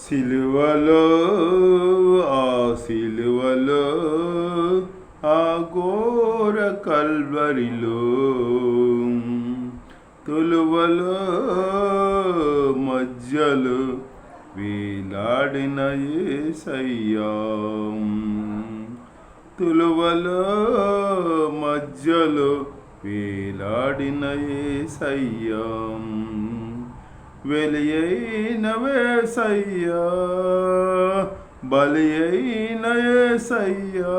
సిలువలో ఆ సిలువలో ఆ ఘోర కల్వరిలో తులువలో మధ్యలో వేలాడిన యేసయ్యా, తులువలో మధ్యలో వేలాడిన యేసయ్యా, వెలి అయిన యేసయ్యా, బలి అయిన యేసయ్యా,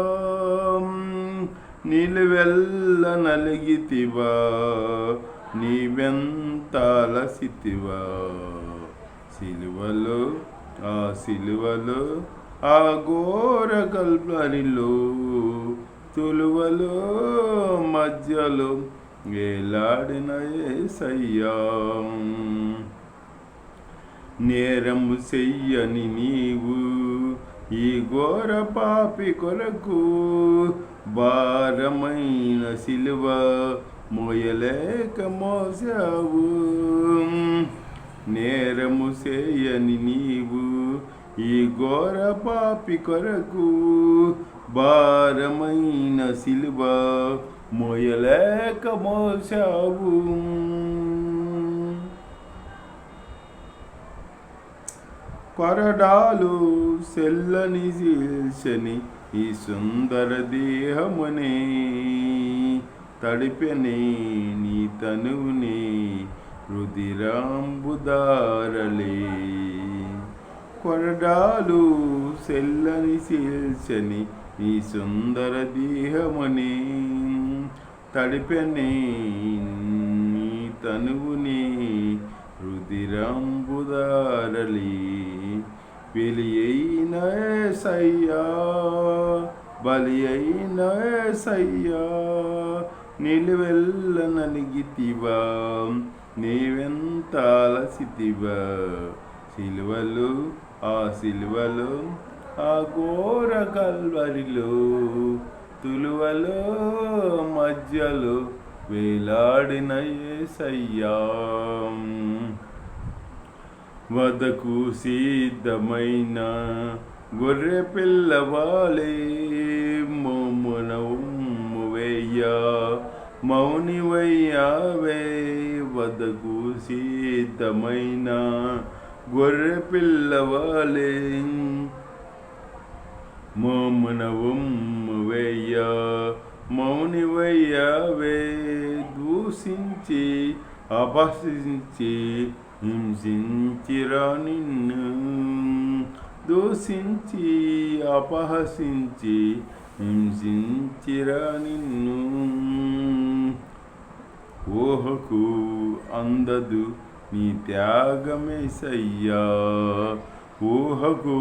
నిలువెల్ల నలిగితివా, నీవెంత అలసితివా. సిలువలో ఆ సిలువలో ఆ ఘోర కల్వరిలో తులువలో మధ్యలో వేలాడిన యేసయ్యా, నేరము చెయ్యని నీవు ఈ ఘోర పాపి కొరకు భారమైన సిలువ మోయలేక మోసావు. నేరము చేయని నీవు ఈ ఘోర పాపి కొరకు భారమైన సిలువ మోయలేక మోసావు. కొరడాలు సెల్లని చీల్చని ఈ సుందర దేహమునే తడిపెనే నీ తనువునే రుధిరాంబుదారలే. కొరడాలు సెల్లని చీల్చని ఈ సుందర దేహమునే తడిపెనే నీ తనువునే రుధిరాంబుదారలే. వెలి అయిన యేసయ్యా, బలి అయిన యేసయ్యా, నిలువెల్ల నలిగితివా, నీవెంత అలసితివా. సిలువలు ఆ సిలువలో ఆ ఘోర కల్వరిలో తులువలో మధ్యలో వేలాడిన యేసయ్యా, వదకు సిద్ధమైన గొర్రె పిల్లవాలే మోమున ఉమ్ము వేయ్యా, మౌనివయ్యావే. వదకు సిద్ధమైన గొర్రె పిల్లవాలే మోమున ఉమ్ము వేయ్యా, మౌనివయ్యావే. దూషించి అపహసించి హింసించిరా నిన్ను, దూషించి అపహసించి హింసించిరా నిన్ను. ఊహకు అందదు నీ త్యాగమేసయ్యా, ఊహకు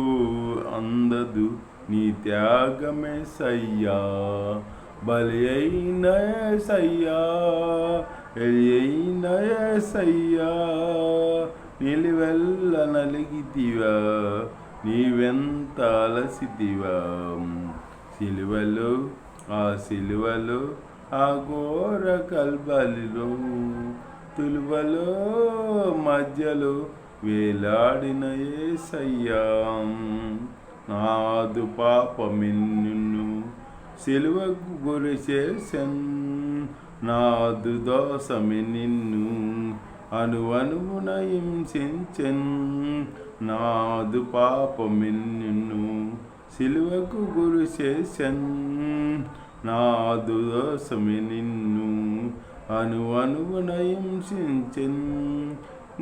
అందదు నీ త్యాగమేసయ్యా. బలి అయిన యేసయ్యా, బలి అయిన యేసయ్యా, నిలువెల్ల నలిగితివా, నీవెంత అలసితివా. సిలువలో ఆ సిలువలో ఆ ఘోర కల్వరిలో తులువలో మధ్యలో వేలాడిన యేసయ్యా, నాదు పాపమిన్ను సిలువకు గురి చేసెన్, నాదు దోషమి నిన్ను అనువనువున హింసించెన్. నాదు పాపమిన్ను సిలువకు గురి చేసెన్, నాదు దోషమి నిన్ను అనువనువున హింసించెన్.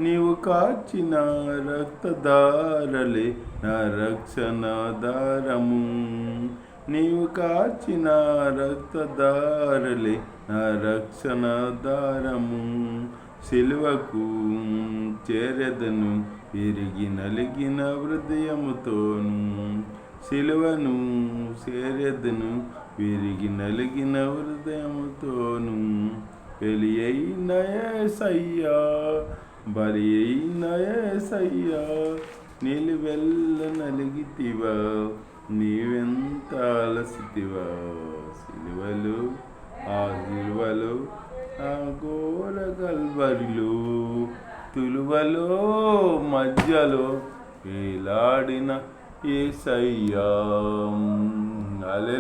నీవు కార్చిన రక్తధారలే నా రక్షణ దారము, నీవు కార్చిన రక్తధారలే నా రక్షణ దారము. సిలువకు చేరెదను విరిగి నలిగిన హృదయముతోను, సిలువను చేరెదను విరిగి నలిగిన హృదయముతోను. వెలి అయిన యేసయ్యా, బలి అయిన యేసయ్యా, నిలువెల్ల నలిగితివా, నీవెంత అలసితివా. సిలువలు ఆ సిలువలు ఆ ఘోర కల్వరిలో తులువలో మధ్యలో వేలాడిన యేసయ్యా. హల్లెలూయా.